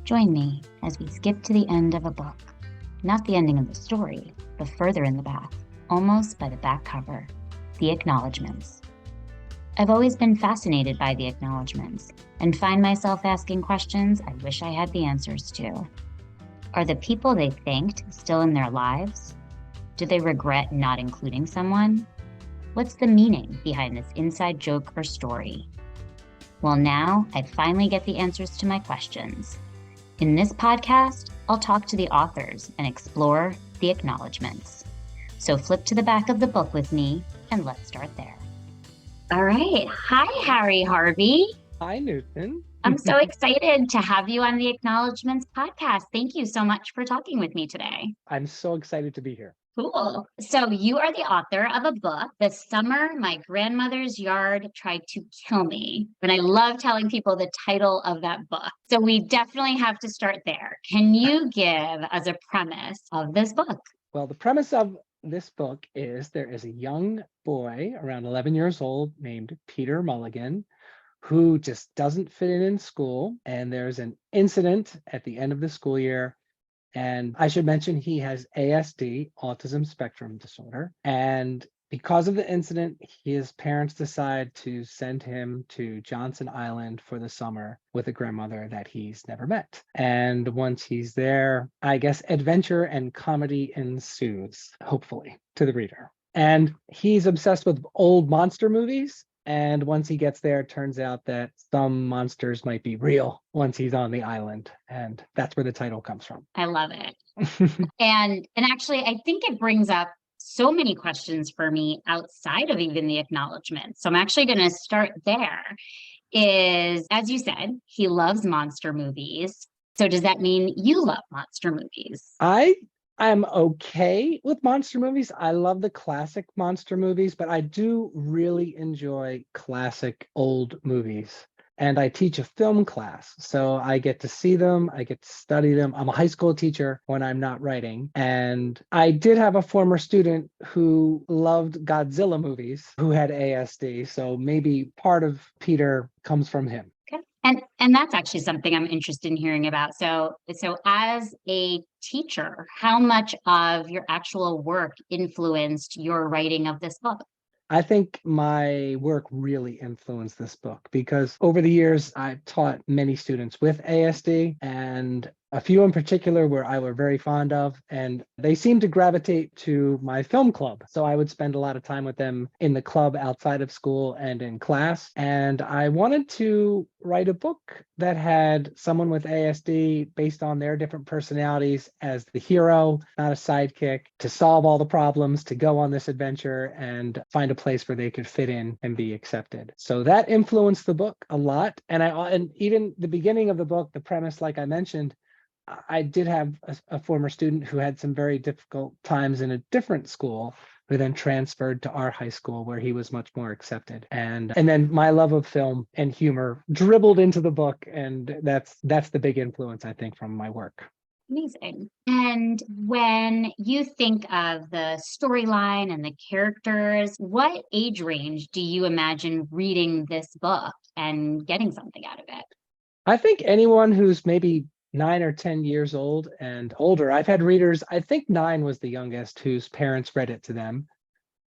Join me as we skip to the end of a book. Not the ending of the story, but further in the back, almost by the back cover, the Acknowledgements. I've always been fascinated by the Acknowledgements and find myself asking questions I wish I had the answers to. Are the people they thanked still in their lives? Do they regret not including someone? What's the meaning behind this inside joke or story? Well, now I finally get the answers to my questions. In this podcast, I'll talk to the authors and explore the Acknowledgements. So flip to the back of the book with me and let's start there. All right. Hi, Harry Harvey. Hi, Nutan. I'm so excited to have you on the Acknowledgements podcast. Thank you so much for talking with me today. I'm so excited to be here. Cool. So you are the author of a book, The Summer My Grandmother's Yard Tried to Kill Me. And I love telling people the title of that book. So we definitely have to start there. Can you give us a premise of this book? Well, the premise of this book is there is a young boy around 11 years old named Peter Mulligan who just doesn't fit in school. And there's an incident at the end of the school year. And I should mention he has ASD, Autism Spectrum Disorder. And because of the incident, his parents decide to send him to Johnson Island for the summer with a grandmother that he's never met. And once he's there, I guess adventure and comedy ensues, hopefully, to the reader. And he's obsessed with old monster movies. And once he gets there, it turns out that some monsters might be real once he's on the island. And that's where the title comes from. I love it. And actually, I think it brings up so many questions for me outside of even the acknowledgement. So I'm actually going to start there. Is, as you said, he loves monster movies. So does that mean you love monster movies? I'm okay with monster movies. I love the classic monster movies, but I do really enjoy classic old movies. And I teach a film class, so I get to see them, I get to study them. I'm a high school teacher when I'm not writing. And I did have a former student who loved Godzilla movies, who had ASD. So maybe part of Peter comes from him. Okay. And that's actually something I'm interested in hearing about. So as a teacher, how much of your actual work influenced your writing of this book? I think my work really influenced this book because over the years, I've taught many students with ASD, and a few in particular where I were very fond of, and they seemed to gravitate to my film club. So I would spend a lot of time with them in the club outside of school and in class. And I wanted to write a book that had someone with ASD based on their different personalities as the hero, not a sidekick, to solve all the problems, to go on this adventure and find a place where they could fit in and be accepted. So that influenced the book a lot. And even the beginning of the book, the premise, like I mentioned, I did have a former student who had some very difficult times in a different school, who then transferred to our high school where he was much more accepted. And then my love of film and humor dribbled into the book. And that's the big influence, I think, from my work. Amazing. And when you think of the storyline and the characters, what age range do you imagine reading this book and getting something out of it? I think anyone who's maybe 9 or 10 years old and older. I've had readers, I think 9 was the youngest, whose parents read it to them.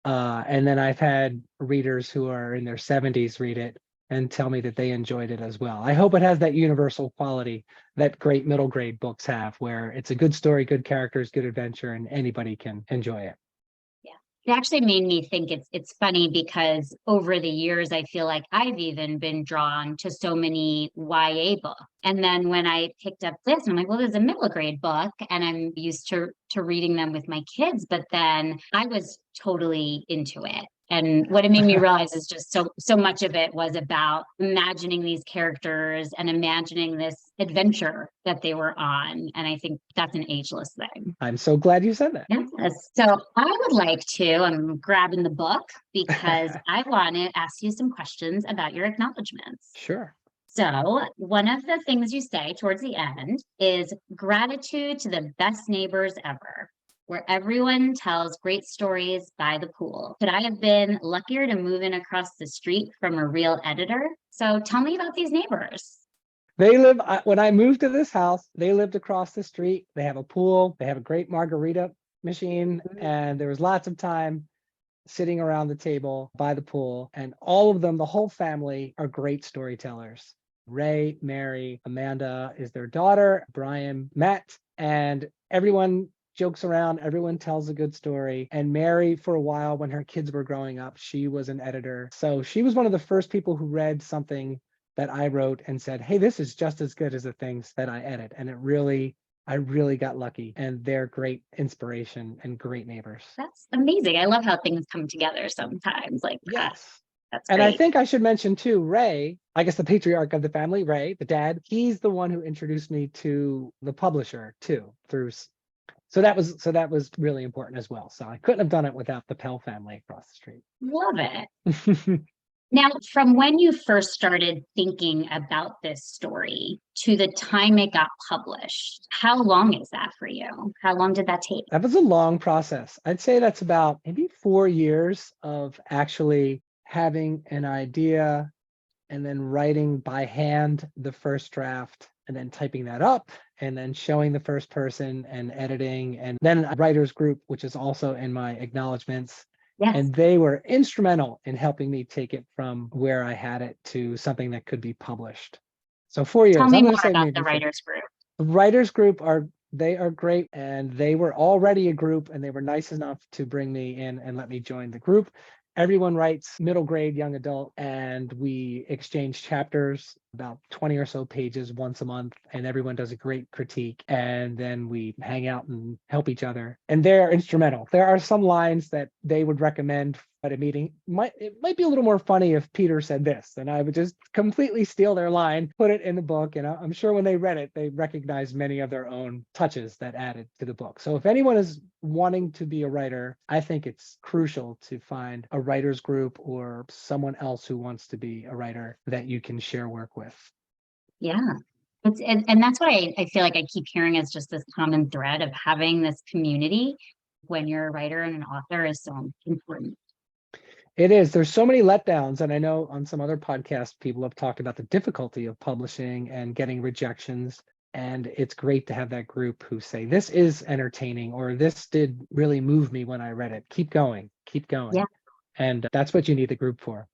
And then I've had readers who are in their 70s read it and tell me that they enjoyed it as well. I hope it has that universal quality that great middle grade books have, where it's a good story, good characters, good adventure, and anybody can enjoy it. It actually made me think it's funny because over the years, I feel like I've even been drawn to so many YA books. And then when I picked up this, I'm like, well, there's a middle grade book and I'm used to reading them with my kids. But then I was totally into it. And what it made me realize is just so much of it was about imagining these characters and imagining this adventure that they were on. And I think that's an ageless thing. I'm so glad you said that. Yes. So I would like to, I'm grabbing the book because I want to ask you some questions about your acknowledgements. Sure. So one of the things you say towards the end is gratitude to the best neighbors ever, where everyone tells great stories by the pool. Could I have been luckier to move in across the street from a real editor? So tell me about these neighbors. They live, when I moved to this house, they lived across the street. They have a pool, they have a great margarita machine, and there was lots of time sitting around the table by the pool. And all of them, the whole family, are great storytellers. Ray, Mary, Amanda is their daughter, Brian, Matt, and everyone jokes around, everyone tells a good story. And Mary, for a while, when her kids were growing up, she was an editor. So she was one of the first people who read something that I wrote and said, hey, this is just as good as the things that I edit. And I really got lucky, and they're great inspiration and great neighbors. That's amazing. I love how things come together sometimes like that. Yes. That's And I great. think I should mention too, Ray, I guess the patriarch of the family, Ray, the dad, he's the one who introduced me to the publisher too, so that was really important as well. So I couldn't have done it without the Pell family across the street. Love it. Now, from when you first started thinking about this story to the time it got published, how long is that for you? How long did that take? That was a long process. I'd say that's about maybe 4 years of actually having an idea and then writing by hand the first draft and then typing that up and then showing the first person and editing, and then a writer's group, which is also in my acknowledgements. Yes. And they were instrumental in helping me take it from where I had it to something that could be published. So 4 years. Tell me I'm more going to say about maybe the writers group. the writers group they are great, and they were already a group, and they were nice enough to bring me in and let me join the group. Everyone writes middle grade, young adult, and we exchange chapters, about 20 or so pages once a month, and everyone does a great critique, and then we hang out and help each other. And they're instrumental. There are some lines that they would recommend at a meeting. It might be a little more funny if Peter said this, and I would just completely steal their line, put it in the book, and I'm sure when they read it, they recognized many of their own touches that added to the book. So if anyone is wanting to be a writer, I think it's crucial to find a writers group or someone else who wants to be a writer that you can share work with. Yeah. And that's what I feel like I keep hearing as just this common thread of having this community when you're a writer and an author is so important. It is. There's so many letdowns. And I know on some other podcasts, people have talked about the difficulty of publishing and getting rejections. And it's great to have that group who say, this is entertaining, or this did really move me when I read it. Keep going, keep going. Yeah. And that's what you need the group for.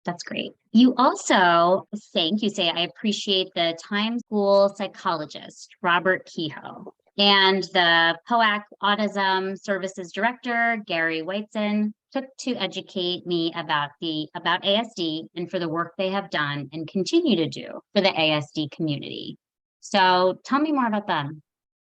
That's great. You also you say, I appreciate the Times School psychologist, Robert Kehoe, and the POAC Autism Services Director, Gary Whiteson, took to educate me about ASD and for the work they have done and continue to do for the ASD community. So tell me more about them.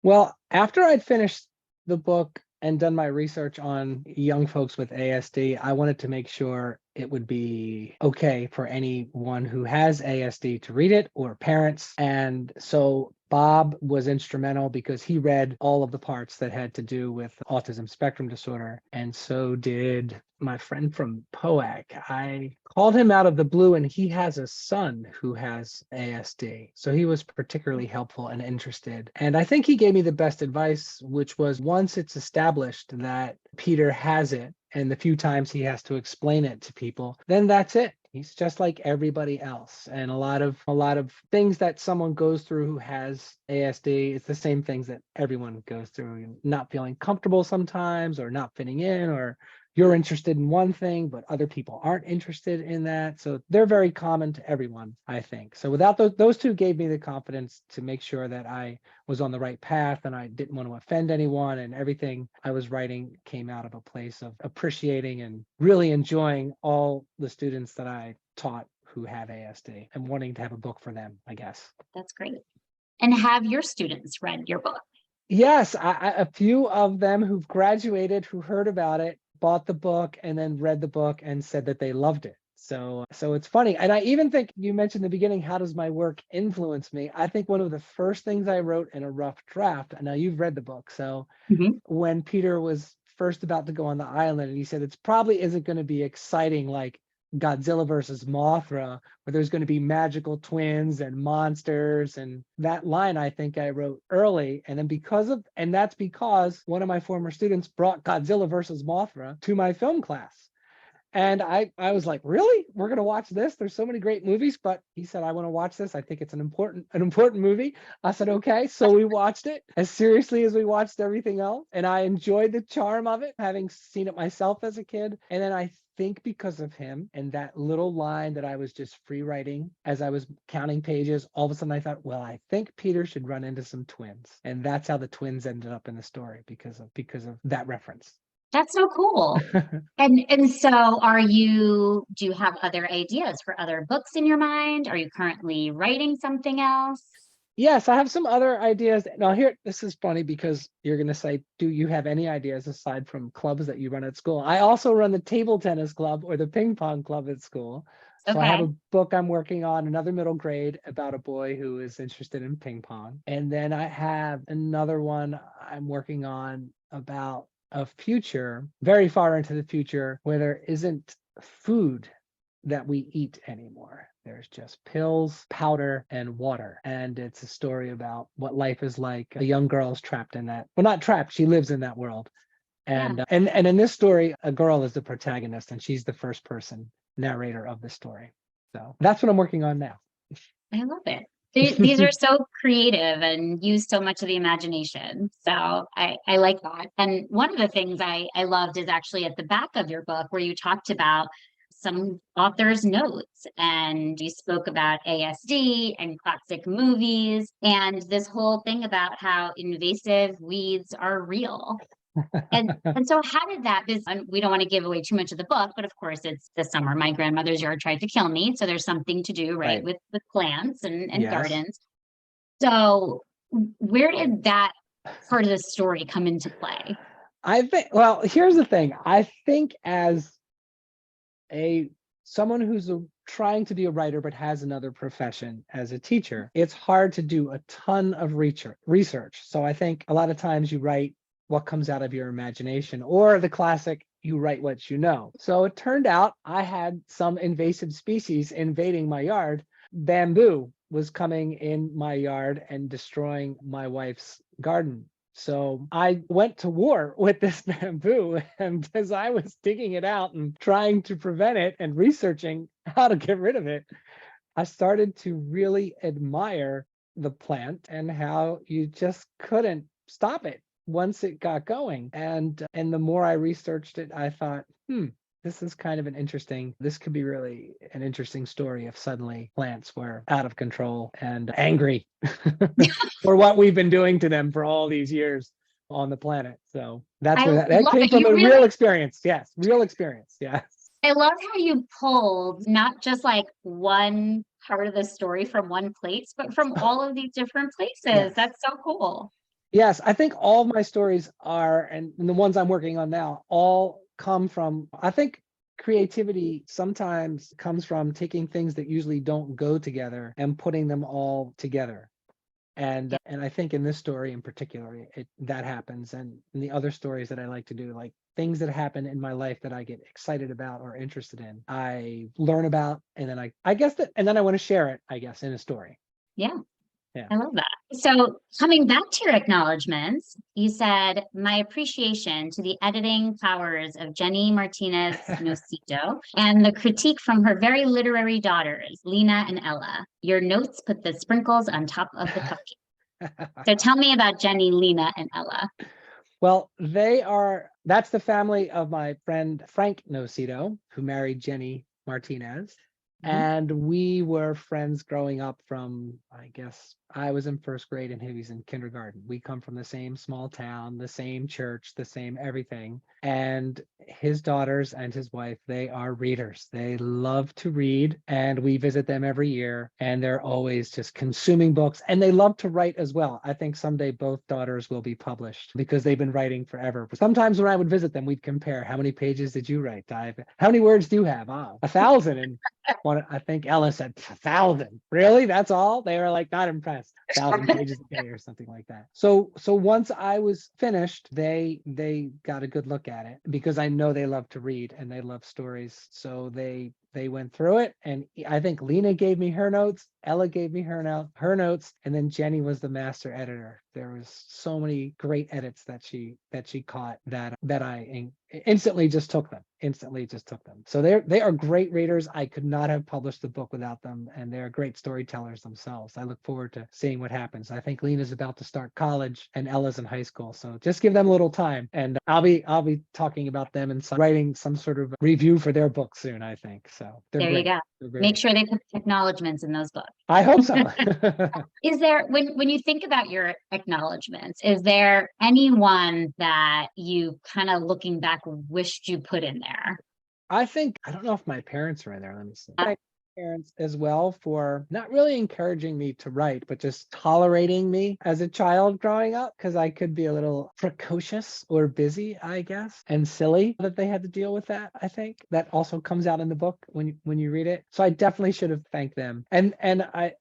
Well, after I'd finished the book and done my research on young folks with ASD, I wanted to make sure it would be okay for anyone who has ASD to read it, or parents. And so Bob was instrumental because he read all of the parts that had to do with autism spectrum disorder. And so did my friend from POAC. I called him out of the blue, and he has a son who has ASD. So he was particularly helpful and interested. And I think he gave me the best advice, which was, once it's established that Peter has it, and the few times he has to explain it to people, then that's it. He's just like everybody else. And a lot of things that someone goes through who has ASD, it's the same things that everyone goes through. Not feeling comfortable sometimes, or not fitting in, or you're interested in one thing, but other people aren't interested in that. So they're very common to everyone, I think. So without those two gave me the confidence to make sure that I was on the right path and I didn't want to offend anyone, and everything I was writing came out of a place of appreciating and really enjoying all the students that I taught who have ASD and wanting to have a book for them, I guess. That's great. And have your students read your book? Yes, a few of them who've graduated, who heard about it, bought the book and then read the book and said that they loved it. So it's funny. And I even think, you mentioned in the beginning, how does my work influence me? I think one of the first things I wrote in a rough draft, and now you've read the book. So when Peter was first about to go on the island, and he said, it's probably isn't going to be exciting like Godzilla versus Mothra, where there's going to be magical twins and monsters. And that line, I think I wrote early. And then that's because one of my former students brought Godzilla versus Mothra to my film class. And I was like, really? We're gonna watch this? There's so many great movies, but he said, I want to watch this. I think it's an important movie. I said, okay. So we watched it as seriously as we watched everything else. And I enjoyed the charm of it, having seen it myself as a kid. And then I think because of him and that little line that I was just free writing as I was counting pages, all of a sudden I thought, well, I think Peter should run into some twins. And that's how the twins ended up in the story because of that reference. That's so cool. And so do you have other ideas for other books in your mind? Are you currently writing something else? Yes, I have some other ideas. Now, here, this is funny because you're going to say, do you have any ideas aside from clubs that you run at school? I also run the table tennis club or the ping pong club at school. So I have Okay. a book I'm working on, another middle grade, about a boy who is interested in ping pong. And then I have another one I'm working on about a future, very far into the future, where there isn't food that we eat anymore. There's just pills, powder, and water. And it's a story about what life is like. A young girl is trapped in that. Well, not trapped, she lives in that world. Yeah, And in this story, a girl is the protagonist, and she's the first person narrator of the story. So that's what I'm working on now. I love it. These are so creative and use so much of the imagination. So I like that. And one of the things I loved is actually at the back of your book where you talked about some author's notes and you spoke about ASD and classic movies and this whole thing about how invasive weeds are real. And so how did that this and we don't want to give away too much of the book, but of course it's the summer. My grandmother's yard tried to kill me. So there's something to do, right, Right. with plants and Yes. gardens. So where did that part of the story come into play? I think, well, here's the thing. I think as a someone who's trying to be a writer but has another profession as a teacher, it's hard to do a ton of research. So I think a lot of times you write what comes out of your imagination, or the classic, you write what you know. So it turned out I had some invasive species invading my yard. Bamboo was coming in my yard and destroying my wife's garden. So I went to war with this bamboo, and as I was digging it out and trying to prevent it and researching how to get rid of it, I started to really admire the plant and how you just couldn't stop it once it got going. And the more I researched it, I thought, this is kind of this could be really an interesting story if suddenly plants were out of control and angry for what we've been doing to them for all these years on the planet. So that's I where that love came it. from, a real experience. Yes, real experience. Yes. I love how you pulled not just like one part of the story from one place, but from all of these different places. Yes. That's so cool. Yes, I think all of my stories are, and the ones I'm working on now, all come from, I think creativity sometimes comes from taking things that usually don't go together and putting them all together. And I think in this story in particular, that happens. And in the other stories that I like to do, like things that happen in my life that I get excited about or interested in, I learn about, and then I guess that, and then I want to share it, I guess, in a story. Yeah. Yeah. I love that. So, coming back to your acknowledgements, you said, my appreciation to the editing powers of Jenny Martinez Nocito and the critique from her very literary daughters, Lena and Ella. Your notes put the sprinkles on top of the cupcake. So, tell me about Jenny, Lena, and Ella. Well, that's the family of my friend Frank Nocito, who married Jenny Martinez. Mhm. And we were friends growing up from, I guess, I was in first grade and he was in kindergarten. We come from the same small town, the same church, the same everything. And his daughters and his wife, they are readers. They love to read, and we visit them every year, and they're always just consuming books, and they love to write as well. I think someday both daughters will be published because they've been writing forever. Sometimes when I would visit them, we'd compare, how many pages did you write, Dive? How many words do you have? 1,000. And I think Ella said 1,000. Really? That's all? They were like not impressed. 1,000 pages a day or something like that. So once I was finished, they got a good look at it because I know they love to read and they love stories. So they went through it, and I think Lena gave me her notes, Ella gave me her notes, and then Jenny was the master editor. There was so many great edits that she caught that I instantly just took them. So they are great readers. I could not have published the book without them, and they're great storytellers themselves. I look forward to seeing what happens. I think Lena's about to start college and Ella's in high school, so just give them a little time, and I'll be talking about them and writing some sort of review for their book soon, I think. So they're There you great. go. Make sure they put acknowledgements in those books. I hope so. Is there, when you think about your acknowledgements, is there anyone that you kind of looking back wished you put in there? I don't know if my parents are in there. Let me see. My parents as well for not really encouraging me to write, but just tolerating me as a child growing up, because I could be a little precocious or busy, I guess, and silly, that they had to deal with that. I think that also comes out in the book when you read it. So I definitely should have thanked them. And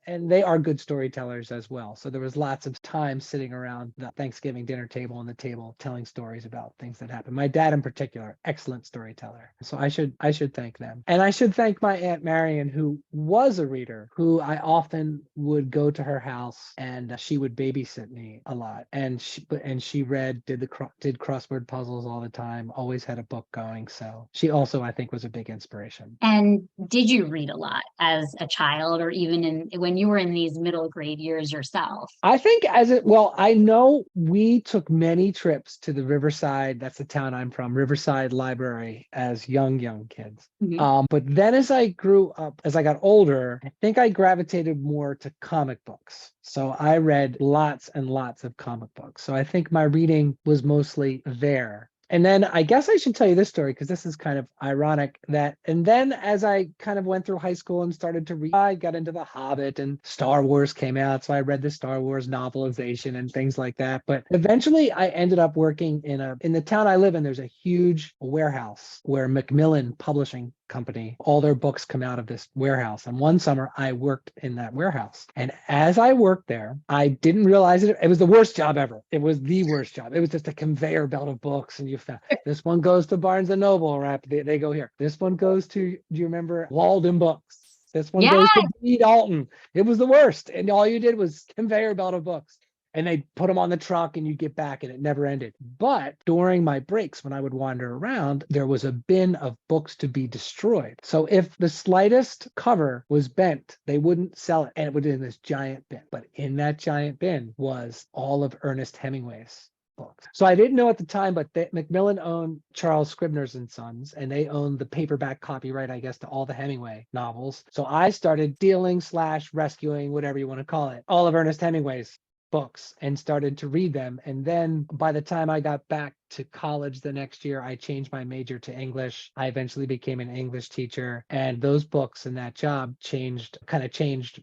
they are good storytellers as well. So there was lots of time sitting around the Thanksgiving dinner table and the table telling stories about things that happened. My dad in particular, excellent storyteller. So I should thank them. And I should thank my Aunt Marion, who was a reader, who I often would go to her house, and she would babysit me a lot. And she did crossword puzzles all the time, always had a book going. So she also, I think, was a big inspiration. And did you read a lot as a child, or even when you were in these middle grade years yourself? I think I know we took many trips to the Riverside, that's the town I'm from, Riverside Library, as young kids. Mm-hmm. But then as I grew up, as I got older, I think I gravitated more to comic books. So I read lots and lots of comic books. So I think my reading was mostly there. And then I guess I should tell you this story, because this is kind of ironic, and then as I kind of went through high school and started to read, I got into The Hobbit and Star Wars came out. So I read the Star Wars novelization and things like that. But eventually I ended up working in the town I live in. There's a huge warehouse where Macmillan Publishing Company, all their books come out of this warehouse. And one summer I worked in that warehouse. And as I worked there, I didn't realize it. It was the worst job ever. It was the worst job. It was just a conveyor belt of books. And you found this one goes to Barnes and Noble, right? They go here. This one goes to, do you remember Walden Books? This one goes to B. Dalton. It was the worst. And all you did was conveyor belt of books. And they'd put them on the truck and you get back, and it never ended. But during my breaks, when I would wander around, there was a bin of books to be destroyed. So if the slightest cover was bent, they wouldn't sell it, and it would be in this giant bin. But in that giant bin was all of Ernest Hemingway's books. So I didn't know at the time, but Macmillan owned Charles Scribner's and Sons, and they owned the paperback copyright, I guess, to all the Hemingway novels. So I started dealing / rescuing, whatever you want to call it, all of Ernest Hemingway's books and started to read them. And then by the time I got back to college the next year, I changed my major to English. I eventually became an English teacher, and those books and that job changed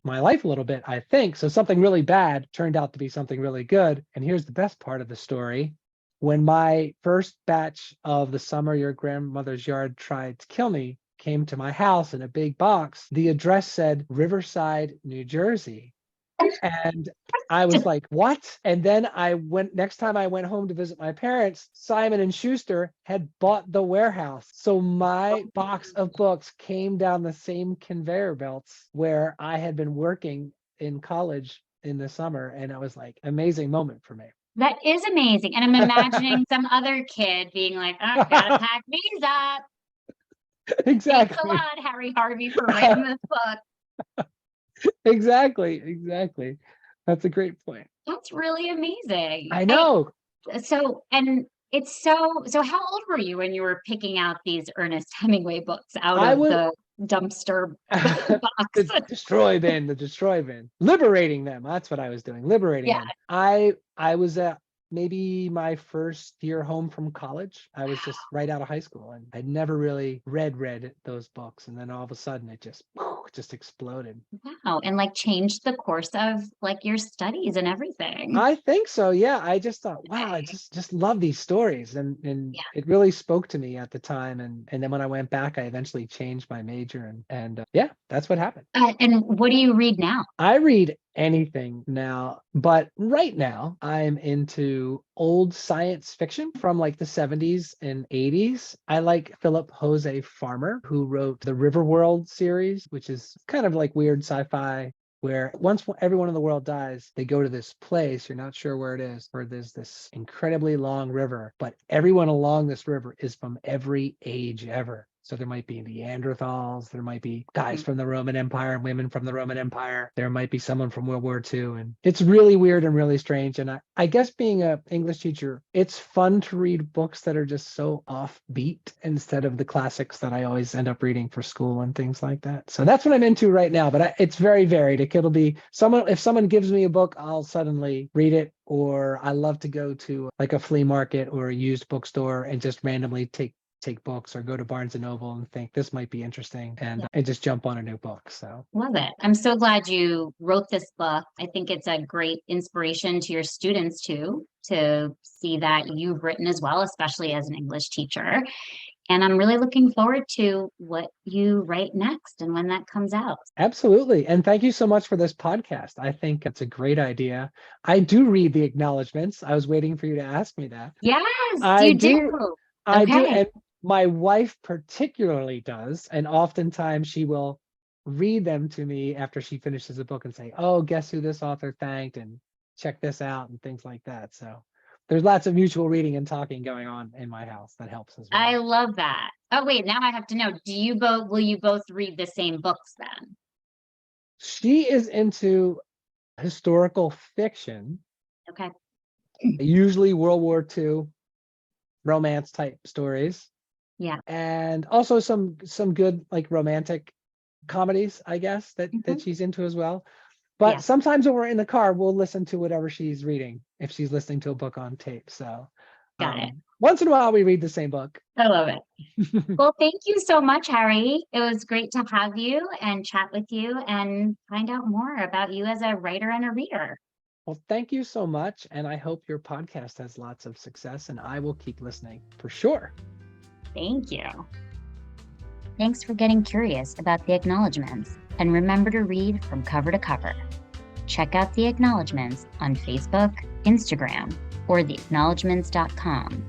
my life a little bit, I think. So something really bad turned out to be something really good. And here's the best part of the story. When my first batch of The Summer Your Grandmother's Yard Tried to Kill Me came to my house in a big box, the address said Riverside, New Jersey. And I was like, what? And then next time I went home to visit my parents, Simon and Schuster had bought the warehouse. So my box of books came down the same conveyor belts where I had been working in college in the summer. And it was like an amazing moment for me. That is amazing. And I'm imagining some other kid being like, oh, gotta pack these up. Exactly. Thanks a lot, Harry Harvey, for writing this book. Exactly. That's a great point. That's really amazing. I know. And it's so how old were you when you were picking out these Ernest Hemingway books out of the dumpster box? The destroy bin. Liberating them. That's what I was doing. Liberating them. I was maybe my first year home from college. I was just right out of high school, and I'd never really read those books. And then all of a sudden it just exploded. Wow. And like changed the course of like your studies and everything. I think so. Yeah. I just thought, wow, I just love these stories. And it really spoke to me at the time. And then when I went back, I eventually changed my major, and that's what happened. And what do you read now? I read anything now, but right now I'm into old science fiction from like the 70s and 80s. I like Philip Jose Farmer, who wrote the Riverworld series, which is kind of like weird sci-fi where once everyone in the world dies, they go to this place, you're not sure where it is, where there's this incredibly long river, but everyone along this river is from every age ever. So there might be Neanderthals, there might be guys from the Roman Empire and women from the Roman Empire. There might be someone from World War II. And it's really weird and really strange. And I guess being an English teacher, it's fun to read books that are just so offbeat instead of the classics that I always end up reading for school and things like that. So that's what I'm into right now. But it's very varied. It'll be if someone gives me a book, I'll suddenly read it. Or I love to go to like a flea market or a used bookstore and just randomly take books, or go to Barnes and Noble and think this might be interesting, and just jump on a new book. So love it. I'm so glad you wrote this book. I think it's a great inspiration to your students too, to see that you've written as well, especially as an English teacher. And I'm really looking forward to what you write next and when that comes out. Absolutely. And thank you so much for this podcast. I think it's a great idea. I do read the acknowledgements. I was waiting for you to ask me that. Yes, I you do. I do. Okay. And my wife particularly does. And oftentimes she will read them to me after she finishes a book and say, oh, guess who this author thanked, and check this out, and things like that. So there's lots of mutual reading and talking going on in my house. That helps as well. I love that. Oh, wait, now I have to know, will you both read the same books then? She is into historical fiction. Okay. Usually World War II romance type stories. Yeah. And also some good like romantic comedies, I guess, that she's into as well. But sometimes when we're in the car, we'll listen to whatever she's reading if she's listening to a book on tape. So got it. Once in a while we read the same book. I love it. Well, thank you so much, Harry. It was great to have you and chat with you and find out more about you as a writer and a reader. Well, thank you so much. And I hope your podcast has lots of success, and I will keep listening for sure. Thank you. Thanks for getting curious about the acknowledgements, and remember to read from cover to cover. Check out the acknowledgements on Facebook, Instagram, or theacknowledgements.com.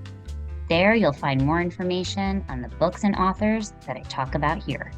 There you'll find more information on the books and authors that I talk about here.